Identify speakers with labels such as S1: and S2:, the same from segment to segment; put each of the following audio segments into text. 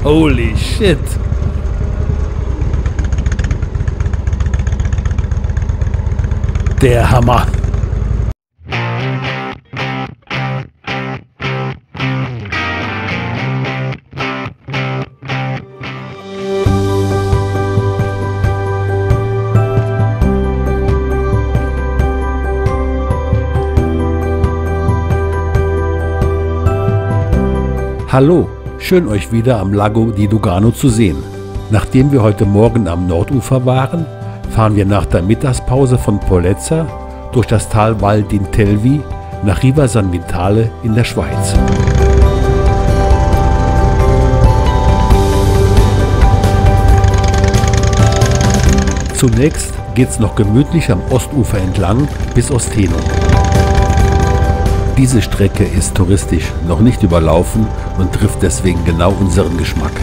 S1: Holy shit! Der Hammer! Hallo, schön euch wieder am Lago di Lugano zu sehen. Nachdem wir heute Morgen am Nordufer waren, fahren wir nach der Mittagspause von Polezza durch das Tal Val d'Intelvi nach Riva San Vitale in der Schweiz. Zunächst geht's noch gemütlich am Ostufer entlang bis Osteno. Diese Strecke ist touristisch noch nicht überlaufen und trifft deswegen genau unseren Geschmack.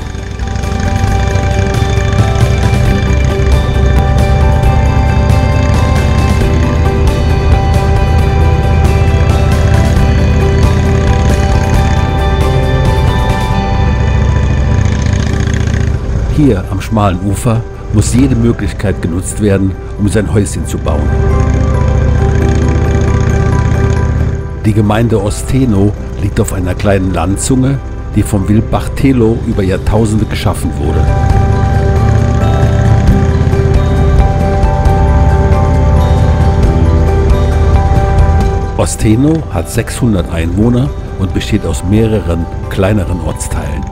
S1: Hier am schmalen Ufer muss jede Möglichkeit genutzt werden, um sein Häuschen zu bauen. Die Gemeinde Osteno liegt auf einer kleinen Landzunge, die vom Wildbach Telo über Jahrtausende geschaffen wurde. Osteno hat 600 Einwohner und besteht aus mehreren kleineren Ortsteilen.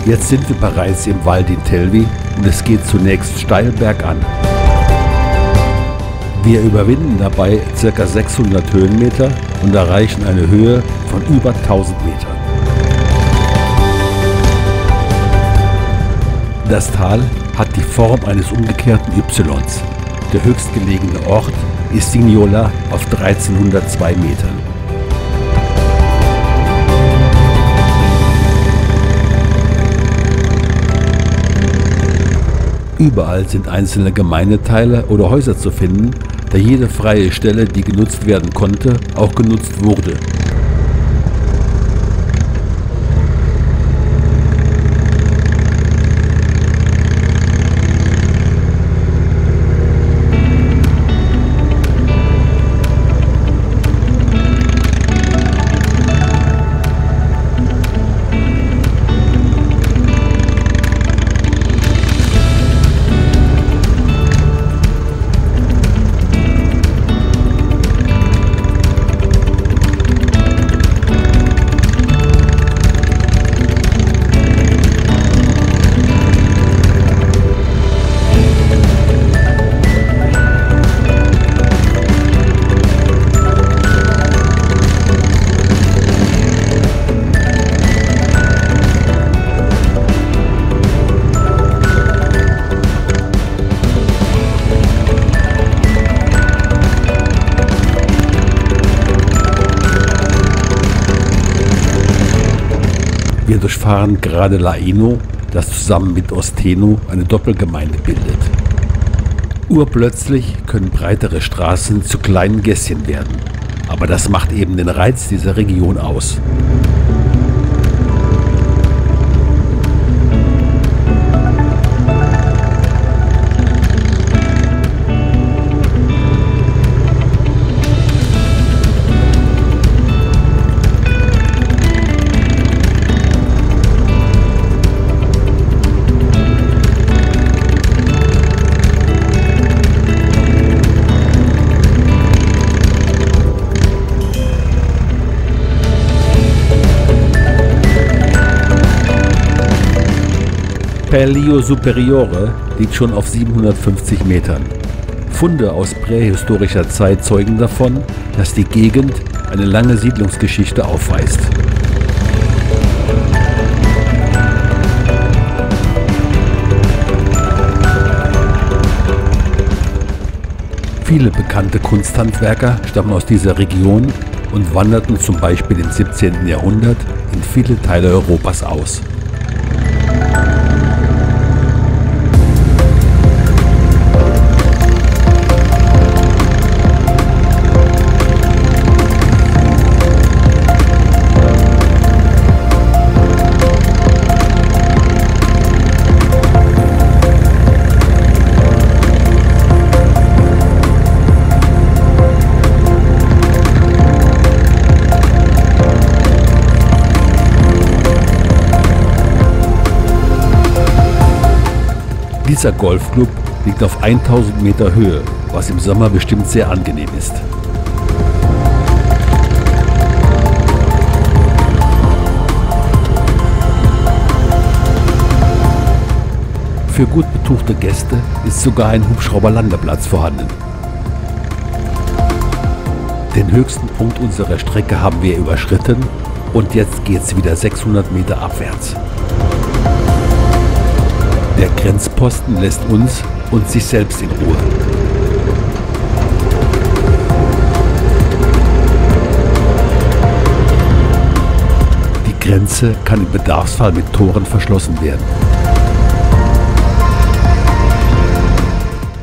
S1: Jetzt sind wir bereits im Val d'Intelvi und es geht zunächst steil bergan. Wir überwinden dabei ca. 600 Höhenmeter und erreichen eine Höhe von über 1000 Metern. Das Tal hat die Form eines umgekehrten Ys. Der höchstgelegene Ort ist Signola auf 1302 Metern. Überall sind einzelne Gemeindeteile oder Häuser zu finden, da jede freie Stelle, die genutzt werden konnte, auch genutzt wurde. Wir durchfahren gerade Laino, das zusammen mit Osteno eine Doppelgemeinde bildet. Urplötzlich können breitere Straßen zu kleinen Gässchen werden, aber das macht eben den Reiz dieser Region aus. Pelio Superiore liegt schon auf 750 Metern. Funde aus prähistorischer Zeit zeugen davon, dass die Gegend eine lange Siedlungsgeschichte aufweist. Viele bekannte Kunsthandwerker stammen aus dieser Region und wanderten zum Beispiel im 17. Jahrhundert in viele Teile Europas aus. Dieser Golfclub liegt auf 1000 Meter Höhe, was im Sommer bestimmt sehr angenehm ist. Für gut betuchte Gäste ist sogar ein Hubschrauberlandeplatz vorhanden. Den höchsten Punkt unserer Strecke haben wir überschritten und jetzt geht's wieder 600 Meter abwärts. Der Grenzposten lässt uns und sich selbst in Ruhe. Die Grenze kann im Bedarfsfall mit Toren verschlossen werden.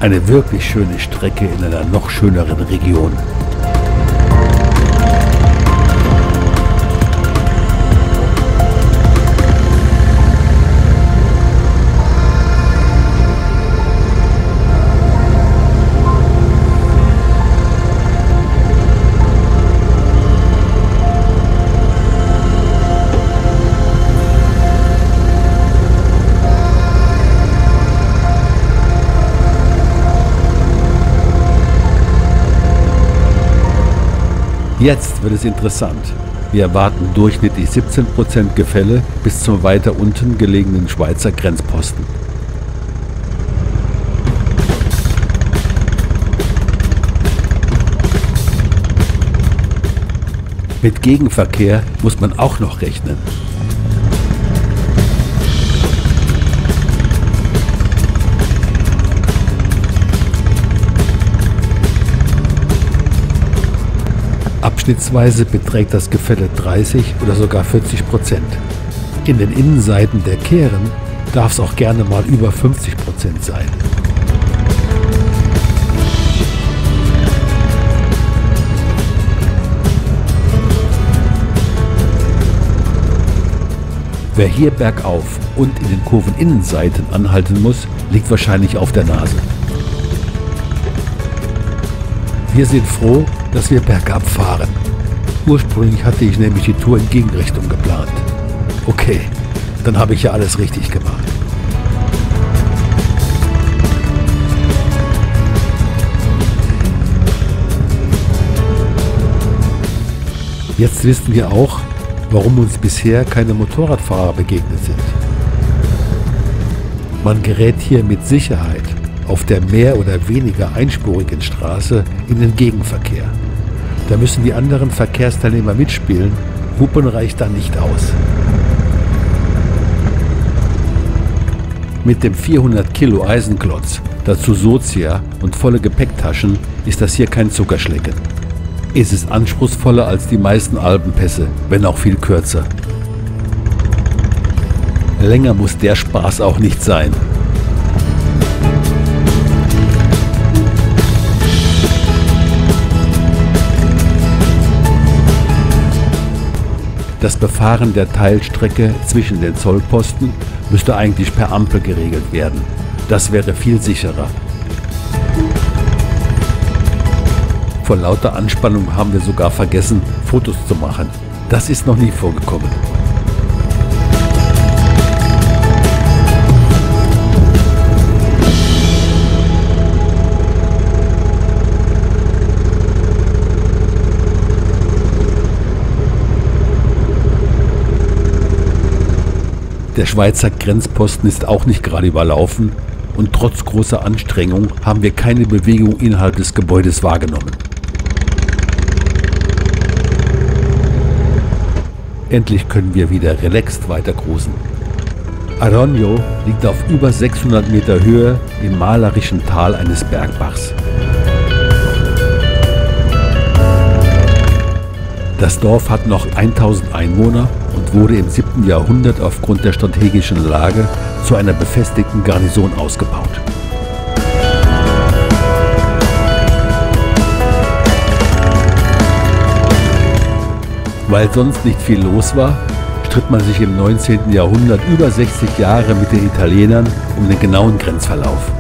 S1: Eine wirklich schöne Strecke in einer noch schöneren Region. Jetzt wird es interessant. Wir erwarten durchschnittlich 17% Gefälle bis zum weiter unten gelegenen Schweizer Grenzposten. Mit Gegenverkehr muss man auch noch rechnen. Abschnittsweise beträgt das Gefälle 30 oder sogar 40%. In den Innenseiten der Kehren darf es auch gerne mal über 50% sein. Wer hier bergauf und in den Kurveninnenseiten anhalten muss, liegt wahrscheinlich auf der Nase. Wir sind froh, dass wir bergab fahren. Ursprünglich hatte ich nämlich die Tour in Gegenrichtung geplant. Okay, dann habe ich ja alles richtig gemacht. Jetzt wissen wir auch, warum uns bisher keine Motorradfahrer begegnet sind. Man gerät hier mit Sicherheit auf der mehr oder weniger einspurigen Straße in den Gegenverkehr. Da müssen die anderen Verkehrsteilnehmer mitspielen, Hupen reicht dann nicht aus. Mit dem 400 Kilo Eisenklotz, dazu Sozia und volle Gepäcktaschen, ist das hier kein Zuckerschlecken. Es ist anspruchsvoller als die meisten Alpenpässe, wenn auch viel kürzer. Länger muss der Spaß auch nicht sein. Das Befahren der Teilstrecke zwischen den Zollposten müsste eigentlich per Ampel geregelt werden. Das wäre viel sicherer. Vor lauter Anspannung haben wir sogar vergessen, Fotos zu machen. Das ist noch nie vorgekommen. Der Schweizer Grenzposten ist auch nicht gerade überlaufen und trotz großer Anstrengung haben wir keine Bewegung innerhalb des Gebäudes wahrgenommen. Endlich können wir wieder relaxed weiter cruisen. Aronio liegt auf über 600 Meter Höhe im malerischen Tal eines Bergbachs. Das Dorf hat noch 1000 Einwohner und wurde im 7. Jahrhundert aufgrund der strategischen Lage zu einer befestigten Garnison ausgebaut. Weil sonst nicht viel los war, stritt man sich im 19. Jahrhundert über 60 Jahre mit den Italienern um den genauen Grenzverlauf.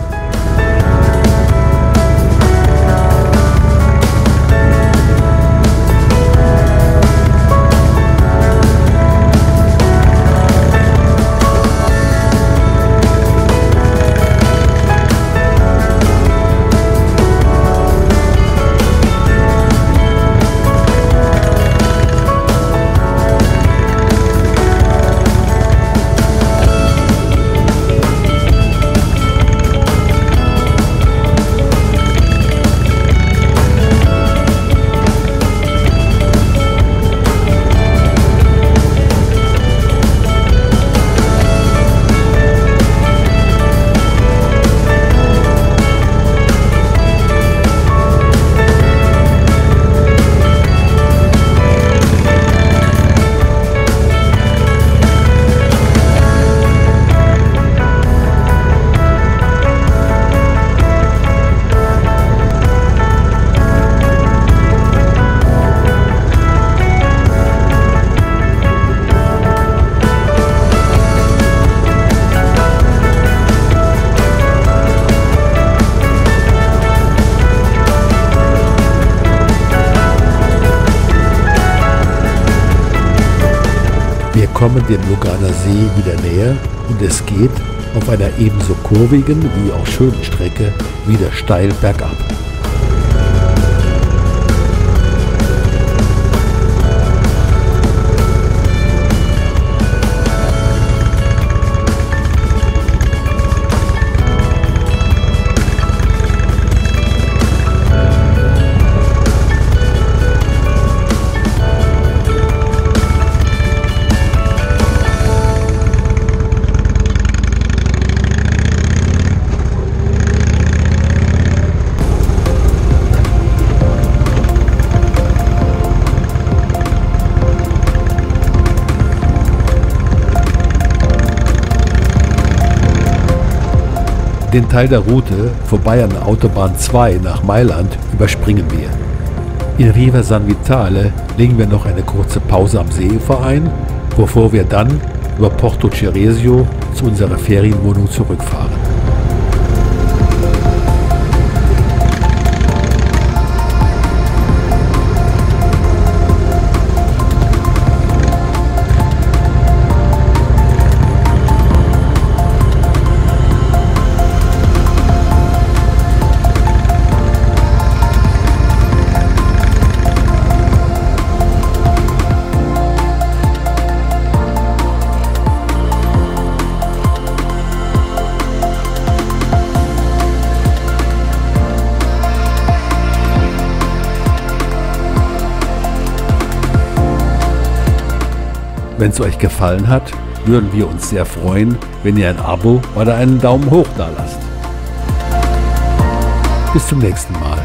S1: kommen dem Luganer See wieder näher und es geht auf einer ebenso kurvigen wie auch schönen Strecke wieder steil bergab. Den Teil der Route vorbei an der Autobahn 2 nach Mailand überspringen wir. In Riva San Vitale legen wir noch eine kurze Pause am Seeufer ein, bevor wir dann über Porto Ceresio zu unserer Ferienwohnung zurückfahren. Wenn es euch gefallen hat, würden wir uns sehr freuen, wenn ihr ein Abo oder einen Daumen hoch dalasst. Bis zum nächsten Mal.